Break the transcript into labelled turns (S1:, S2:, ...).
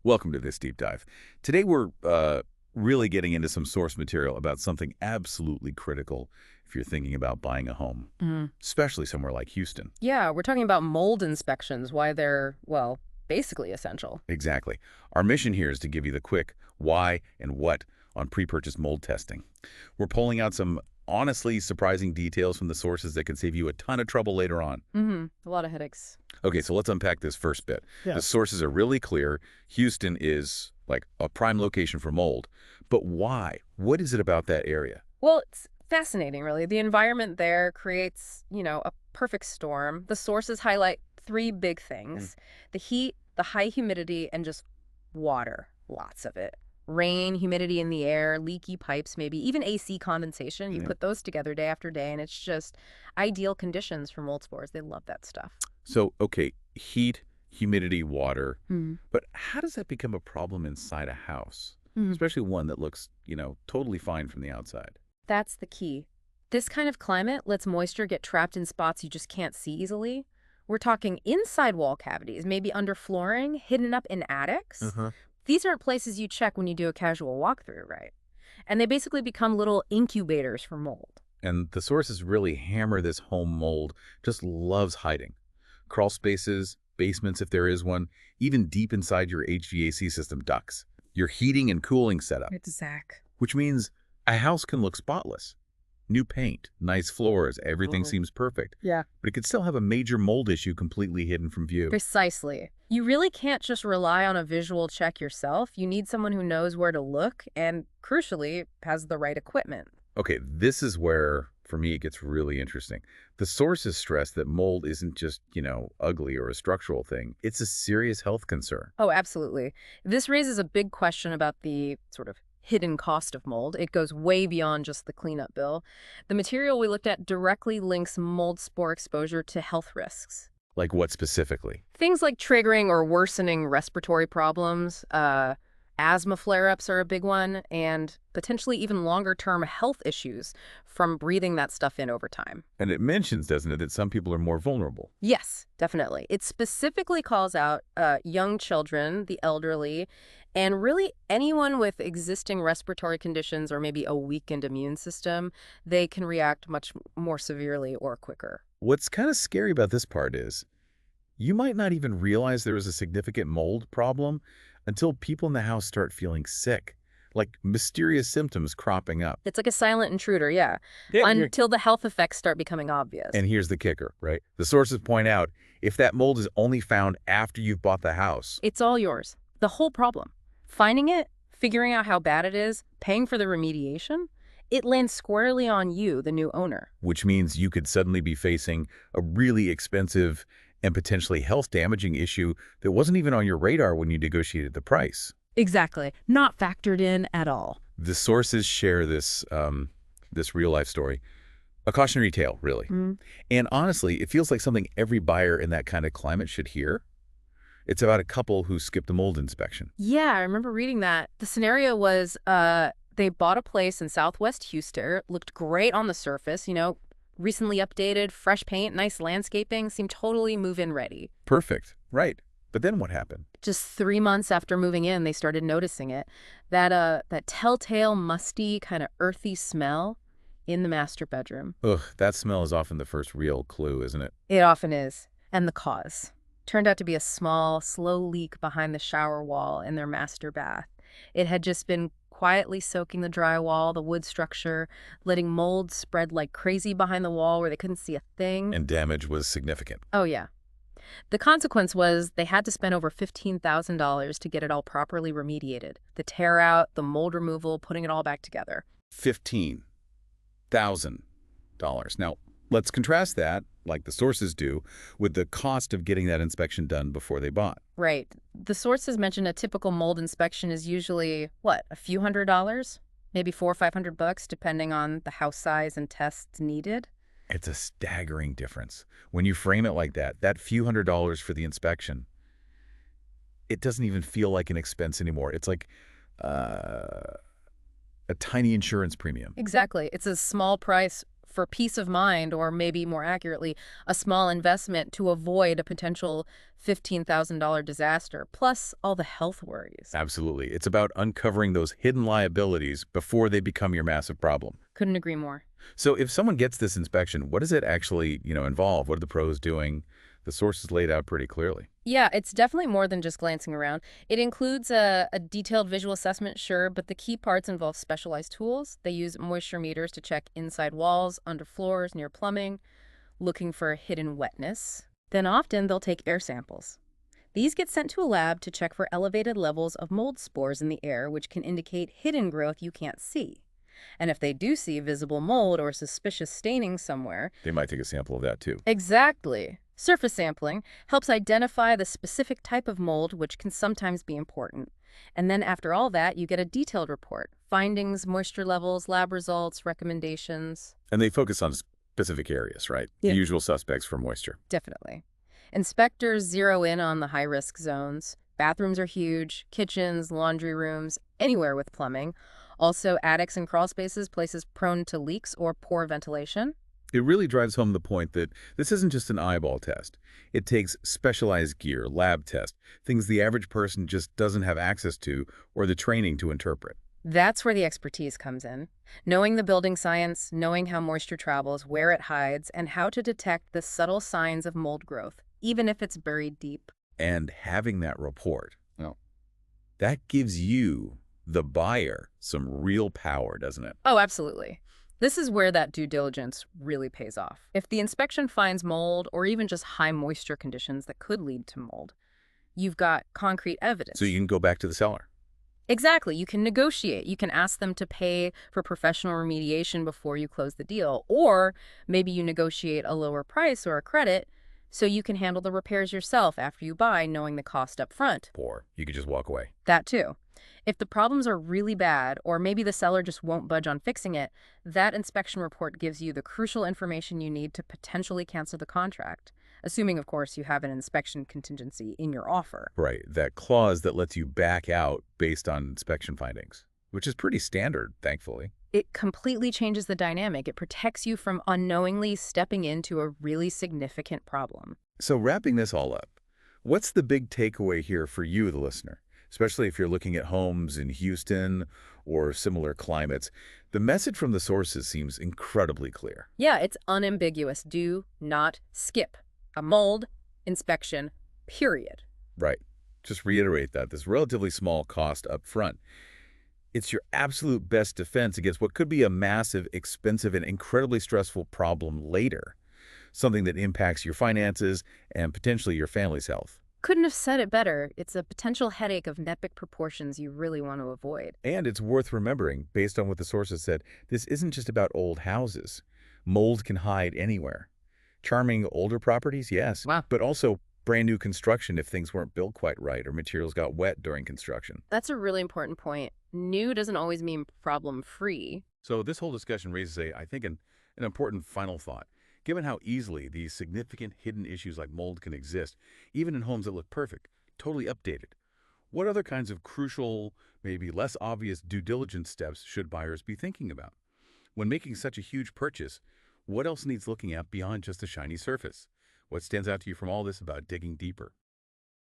S1: Welcome to this deep dive. Today we're really getting into some source material about something absolutely critical if you're thinking about buying a home,
S2: Mm.
S1: especially somewhere like Houston.
S2: Yeah, we're talking about mold inspections, why they're, well, basically essential.
S1: Exactly. Our mission here is to give you the quick why and what on pre-purchase mold testing. We're pulling out some honestly surprising details from the sources that can save you a ton of trouble later on.
S2: A lot of headaches.
S1: Okay, so let's unpack this first bit.
S2: Yeah.
S1: The sources are really clear. Houston is like a prime location for mold. But why? What is it about that area?
S2: Well, it's fascinating, really. The environment there creates, a perfect storm. The sources highlight three big things: the heat, the high humidity, and just water. Lots of it. Rain, humidity in the air, leaky pipes, maybe even AC condensation. You
S1: Yeah.
S2: put those together day after day, and it's just ideal conditions for mold spores. They love that stuff.
S1: So, okay, heat, humidity, water.
S2: Hmm.
S1: But how does that become a problem inside a house?
S2: Mhm.
S1: Especially one that looks, totally fine from the outside.
S2: That's the key. This kind of climate lets moisture get trapped in spots you just can't see easily. We're talking inside wall cavities, maybe under flooring, hidden up in attics.
S1: Uh-huh.
S2: These aren't places you check when you do a casual walkthrough, right? And they basically become little incubators for mold.
S1: And the sources really hammer this home mold. Just loves hiding. Crawl spaces, basements if there is one, even deep inside your HVAC system ducts. Your heating and cooling setup,
S2: Exact.
S1: which means a house can look spotless. New paint, nice floors, everything seems perfect.
S2: Yeah.
S1: But it could still have a major mold issue completely hidden from view.
S2: Precisely. You really can't just rely on a visual check yourself. You need someone who knows where to look and, crucially, has the right equipment.
S1: Okay, this is where, for me, it gets really interesting. The sources stress that mold isn't just, ugly or a structural thing. It's a serious health concern.
S2: Oh, absolutely. This raises a big question about the sort of hidden cost of mold. It goes way beyond just the cleanup bill. The material we looked at directly links mold spore exposure to health risks.
S1: Like what specifically?
S2: Things like triggering or worsening respiratory problems, asthma flare-ups are a big one, and potentially even longer-term health issues from breathing that stuff in over time.
S1: And it mentions, doesn't it, that some people are more vulnerable.
S2: Yes, definitely. It specifically calls out young children, the elderly, and really anyone with existing respiratory conditions or maybe a weakened immune system. They can react much more severely or quicker.
S1: What's kind of scary about this part is you might not even realize there is a significant mold problem until people in the house start feeling sick, like mysterious symptoms cropping up.
S2: It's like a silent intruder, yeah, until the health effects start becoming obvious.
S1: And here's the kicker, right? The sources point out if that mold is only found after you've bought the house,
S2: It's all yours. The whole problem. Finding it, figuring out how bad it is, paying for the remediation, it lands squarely on you, the new owner.
S1: which means you could suddenly be facing a really expensive and potentially health-damaging issue that wasn't even on your radar when you negotiated the price.
S2: Exactly. Not factored in at all.
S1: The sources share this real-life story, a cautionary tale, really. And honestly, it feels like something every buyer in that kind of climate should hear. It's about a couple who skipped a mold inspection.
S2: Yeah, I remember reading that. The scenario was they bought a place in Southwest Houston, looked great on the surface, recently updated, fresh paint, nice landscaping, seemed totally move-in ready.
S1: Perfect, right. But then what happened?
S2: Just 3 months after moving in, they started noticing it. That telltale, musty, kind of earthy smell in the master bedroom.
S1: Ugh, that smell is often the first real clue, isn't it?
S2: It often is. And the cause turned out to be a small, slow leak behind the shower wall in their master bath. It had just been quietly soaking the drywall, the wood structure, letting mold spread like crazy behind the wall where they couldn't see a thing.
S1: And damage was significant.
S2: Oh, yeah. The consequence was they had to spend over $15,000 to get it all properly remediated. The tear out, the mold removal, putting it all back together.
S1: $15,000. Now, let's contrast that, like the sources do, with the cost of getting that inspection done before they bought.
S2: Right. The sources mentioned a typical mold inspection is usually, a few $100s? Maybe $400 or $500, depending on the house size and tests needed.
S1: It's a staggering difference. When you frame it like that few $100s for the inspection, it doesn't even feel like an expense anymore. It's like a tiny insurance premium.
S2: Exactly. It's a small price for peace of mind, or maybe more accurately, a small investment to avoid a potential $15,000 disaster, plus all the health worries.
S1: Absolutely. It's about uncovering those hidden liabilities before they become your massive problem.
S2: Couldn't agree more.
S1: So if someone gets this inspection, what does it actually, involve? What are the pros doing? The source is laid out pretty clearly.
S2: Yeah, it's definitely more than just glancing around. It includes a detailed visual assessment, sure, but the key parts involve specialized tools. They use moisture meters to check inside walls, under floors, near plumbing, looking for hidden wetness. Then often they'll take air samples. These get sent to a lab to check for elevated levels of mold spores in the air, which can indicate hidden growth you can't see. And if they do see visible mold or suspicious staining somewhere,
S1: They might take a sample of that too.
S2: exactly. Surface sampling helps identify the specific type of mold, which can sometimes be important. And then after all that, you get a detailed report. Findings, moisture levels, lab results, recommendations.
S1: And they focus on specific areas, right?
S2: Yeah.
S1: The usual suspects for moisture.
S2: Definitely. Inspectors zero in on the high-risk zones. Bathrooms are huge, kitchens, laundry rooms, anywhere with plumbing. Also, attics and crawl spaces, places prone to leaks or poor ventilation.
S1: It really drives home the point that this isn't just an eyeball test. It takes specialized gear, lab tests, things the average person just doesn't have access to or the training to interpret.
S2: That's where the expertise comes in. Knowing the building science, knowing how moisture travels, where it hides, and how to detect the subtle signs of mold growth, even if it's buried deep.
S1: And having that report, that gives you, the buyer, some real power, doesn't it?
S2: Oh, absolutely. This is where that due diligence really pays off. If the inspection finds mold or even just high moisture conditions that could lead to mold, you've got concrete evidence.
S1: So you can go back to the seller.
S2: Exactly. You can negotiate. You can ask them to pay for professional remediation before you close the deal. Or maybe you negotiate a lower price or a credit so you can handle the repairs yourself after you buy, knowing the cost up front.
S1: Or you could just walk away.
S2: That too. If the problems are really bad, or maybe the seller just won't budge on fixing it, that inspection report gives you the crucial information you need to potentially cancel the contract. Assuming, of course, you have an inspection contingency in your offer.
S1: Right, that clause that lets you back out based on inspection findings, which is pretty standard, thankfully.
S2: It completely changes the dynamic. It protects you from unknowingly stepping into a really significant problem.
S1: So wrapping this all up, what's the big takeaway here for you, the listener? Especially if you're looking at homes in Houston or similar climates. The message from the sources seems incredibly clear.
S2: Yeah, it's unambiguous. Do not skip a mold inspection, period.
S1: Right. Just reiterate that. This relatively small cost up front. It's your absolute best defense against what could be a massive, expensive, and incredibly stressful problem later. Something that impacts your finances and potentially your family's health.
S2: Couldn't have said it better. It's a potential headache of epic proportions you really want to avoid.
S1: And it's worth remembering, based on what the sources said, this isn't just about old houses. Mold can hide anywhere. Charming older properties, yes,
S2: Wow.
S1: but also brand new construction if things weren't built quite right or materials got wet during construction.
S2: That's a really important point. New doesn't always mean problem-free.
S1: So this whole discussion raises, I think, an important final thought. Given how easily these significant hidden issues like mold can exist, even in homes that look perfect, totally updated, what other kinds of crucial, maybe less obvious due diligence steps should buyers be thinking about? When making such a huge purchase, what else needs looking at beyond just the shiny surface? What stands out to you from all this about digging deeper?